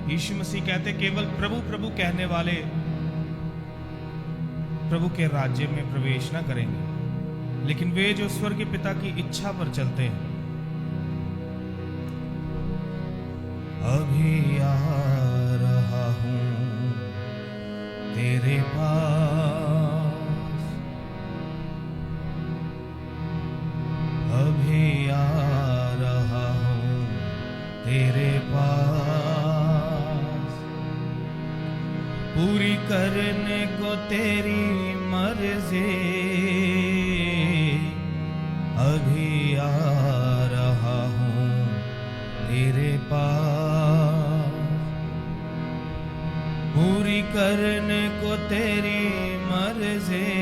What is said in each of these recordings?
यीशु मसीह कहते केवल प्रभु प्रभु कहने वाले प्रभु के राज्य में प्रवेश ना करेंगे, लेकिन वे जो स्वर्ग के पिता की इच्छा पर चलते हैं। अभी आ रहा हूं तेरे पास, अभी आ रहा हूं तेरे पास, पूरी करने को तेरी मर्जी। अभी आ रहा हूं तेरे पास, पूरी करने को तेरी मर्जी,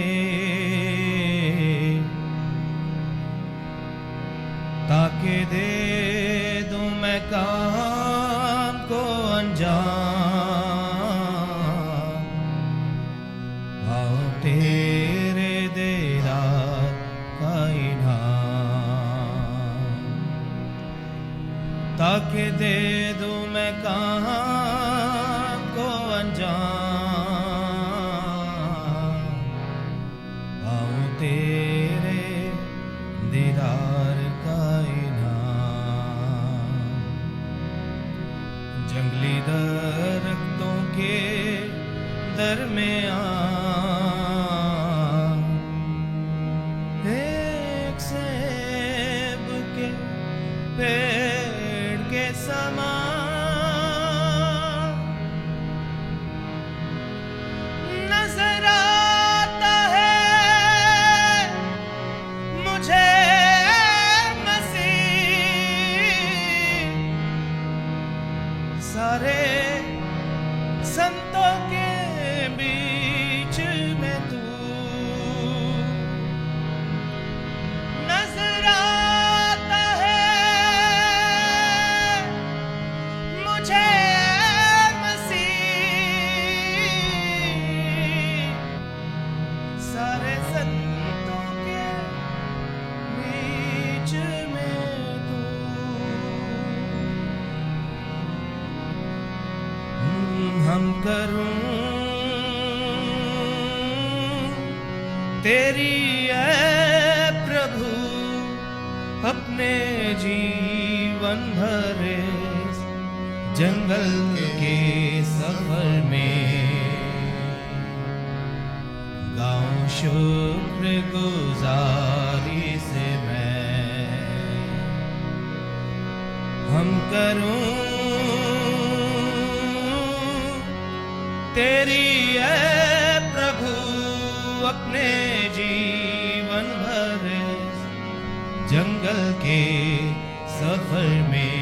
ताकि दे दूं मैं काम को अंजाम। आओ तेरे दीदार का इनाम, ताकि दे दूं मैं काम को अंजाम। आओ तेरे दीदार का इनाम। जंगली दरख्तों के दरमियान एक सेब के पेड़ के समान नजर आता है मुझे मसीह। सारे संतों के बीच में तू नजर आता है मुझे मसीह। सारे संतों के बीच में तू। हम करूं तेरी है प्रभु अपने जीवन भर इस जंगल के सफर में। गाऊं शुक्र गुजारी से मैं, हम करूं तेरी है प्रभु अपने जीवन भर जंगल के सफर में।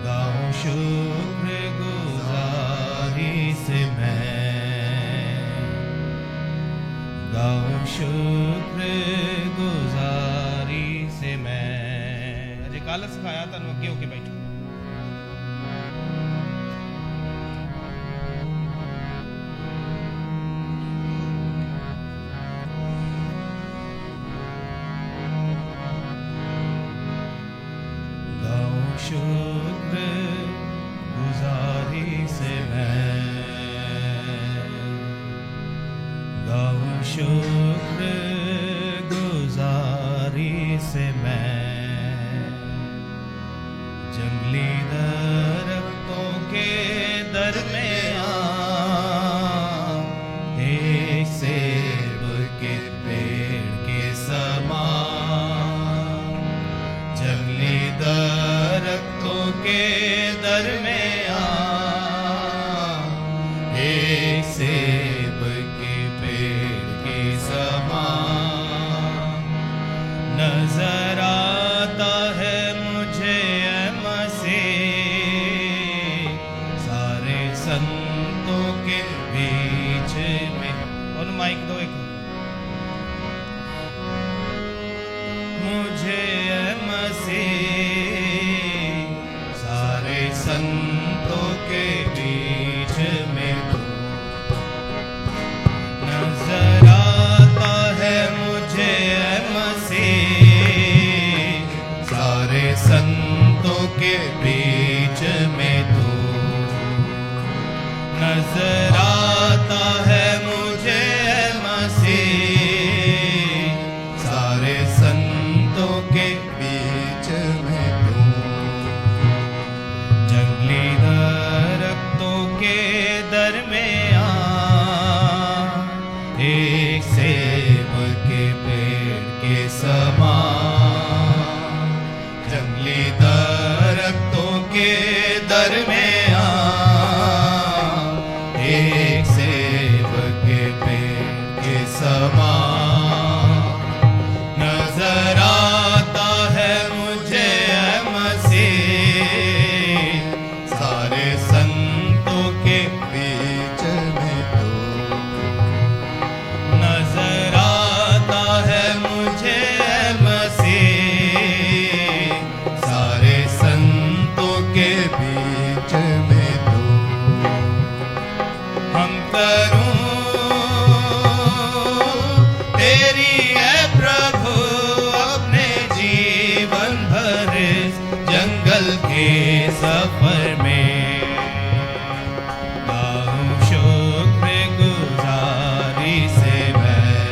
गाऊं शुक्र गुजारी से मैं, गाऊं शुक्र गुजारी से मैं। अजे कल सिखाया तुहानू अगे होके बैठो। शुक्र गुजारी से मैं, गाऊं शुक्र गुजारी से मैं। जंगली दरख्तों के दरमियान एक सेब के पेड़ के समान। जंगली दरख्तों के दरमियान एक सेब के पेड़ के समान नजर आता है मुझे मसीह। सारे संतों के बीच में। और माइक दो एक। मुझे मसीह सारे संतों के बीच में नजर आता है मुझे मसीह। सारे संतों के के बीच में तू नजर आता है मुझे मसीह, सारे संतों के बीच में तू जंगली दरख्तों के दरमियां एक सेब के पेड़ के समान, जंगली दरख्तों के दरमियां एक सेब के पेड़ के समान नजर आता है मुझे मसीह, सारे संतों के बीच में तू नजर आता है मुझे मसीह, सारे संतों के बीच में तू हम करूं तेरी है प्रभु अपने जीवन भर इस जंगल के सफर में, गाऊं शुक्र गुजारी से मैं,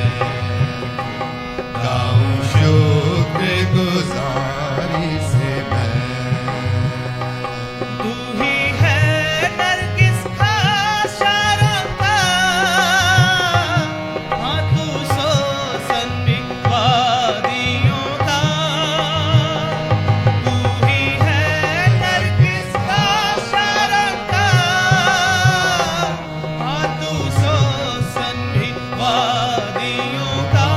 गाऊं शुक्र गुजारी से मैं। तू ही है नरगिस का शारंगा, हाँ तू सोसन वादियों का, तू ही है नरगिस का शारंगा, हाँ तू सोसन वादियों का।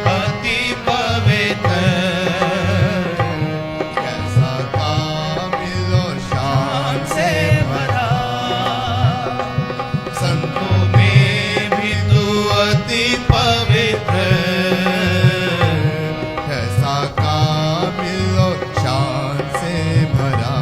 अति पवित्र कैसा कामिल और शान से भरा, संतों में भी तू अति पवित्र कैसा कामिल और शान से भरा।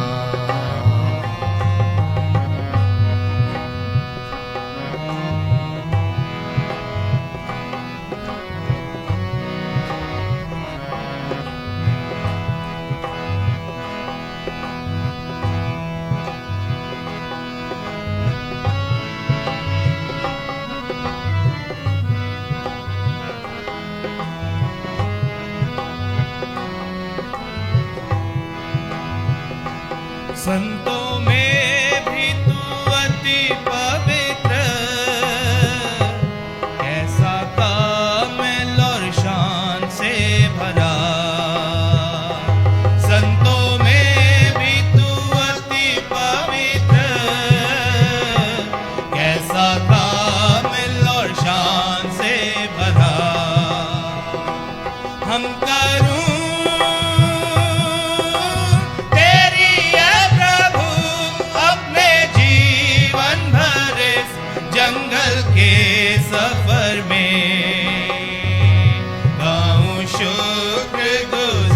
संतों में भी तू अति पवित्र कैसा कामिल और शान से भरा, संतों में भी तू अति पवित्र कैसा कामिल और शान से भरा। हम करूं तेरी है प्रभु अपने जीवन भर इस जंगल के सफर में, गाऊं शुक्र गुजार